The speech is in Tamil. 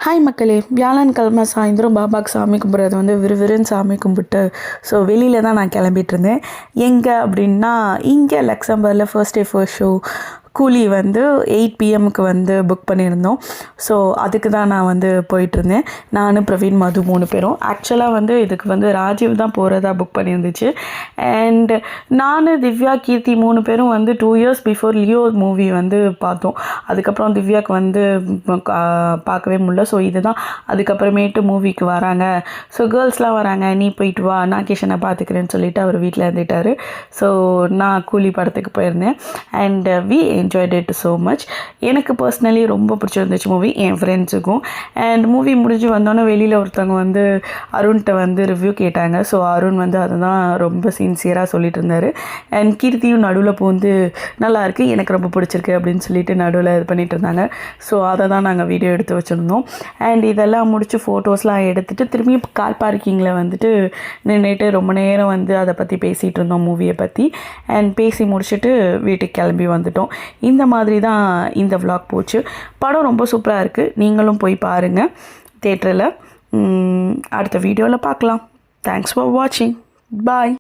ஹாய் மக்களே, வியாழன்கிழமை சாயந்தரம் பாபாக்கு சாமி கும்பிட்றது வந்து விறுவிறுன்னு சாமி கும்பிட்டு ஸோ வெளியில் தான் நான் கிளம்பிட்டு இருந்தேன். எங்கே அப்படின்னா, இங்கே லக்சம்பர்கில் ஃபர்ஸ்ட் டே ஃபர்ஸ்ட் ஷோ கூலி வந்து 8 PM வந்து புக் பண்ணியிருந்தோம். ஸோ அதுக்கு தான் நான் வந்து போயிட்டுருந்தேன். நான் பிரவீன் மது 3 பேரும். ஆக்சுவலாக வந்து இதுக்கு வந்து ராஜீவ் தான் போகிறதா புக் பண்ணியிருந்துச்சு. அண்ட் நான் திவ்யா கீர்த்தி 3 பேரும் வந்து 2 years பிஃபோர் லியோ மூவி வந்து பார்த்தோம். அதுக்கப்புறம் திவ்யாவுக்கு வந்து பார்க்கவே முடியல. ஸோ இதுதான் அதுக்கப்புறமேட்டு மூவிக்கு வராங்க. ஸோ கேர்ள்ஸ்லாம் வராங்க, நீ போயிட்டு வா, நான் கிஷனை பார்த்துக்கிறேன்னு சொல்லிவிட்டு அவர் வீட்டில் இருந்துட்டார். ஸோ நான் கூலி படத்துக்கு போயிருந்தேன். And we enjoyed it so much. எனக்கு பர்சனலி ரொம்ப பிடிச்சிருந்துச்சு மூவி, என் ஃப்ரெண்ட்ஸுக்கும். அண்ட் மூவி முடிஞ்சு வந்தோன்னே வெளியில் ஒருத்தவங்க வந்து அருண்கிட்ட வந்து ரிவ்யூ கேட்டாங்க. ஸோ அருண் வந்து அதை தான் ரொம்ப சின்சியராக சொல்லிட்டு இருந்தார். அண்ட் கீர்த்தியும் நடுவில் பூந்து நல்லாயிருக்கு, எனக்கு ரொம்ப பிடிச்சிருக்கு அப்படின்னு சொல்லிட்டு நடுவில் இது பண்ணிட்டு இருந்தாங்க. ஸோ அதை தான் நாங்கள் வீடியோ எடுத்து வச்சுருந்தோம். அண்ட் இதெல்லாம் முடித்து ஃபோட்டோஸ்லாம் எடுத்துகிட்டு திரும்பி கார் பார்க்கிங்கில் வந்துட்டு நின்றுட்டு ரொம்ப நேரம் வந்து அதை பற்றி பேசிகிட்டு இருந்தோம், மூவியை பற்றி. அண்ட் பேசி முடிச்சுட்டு வீட்டுக்கு கிளம்பி வந்துட்டோம். இந்த மாதிரி தான் இந்த vlog போச்சு. படம் ரொம்ப சூப்பராக இருக்குது, நீங்களும் போய் பாருங்கள் தியேட்டரில். அடுத்த வீடியோவில் பார்க்கலாம். தேங்க்ஸ் ஃபார் வாட்சிங். பாய்.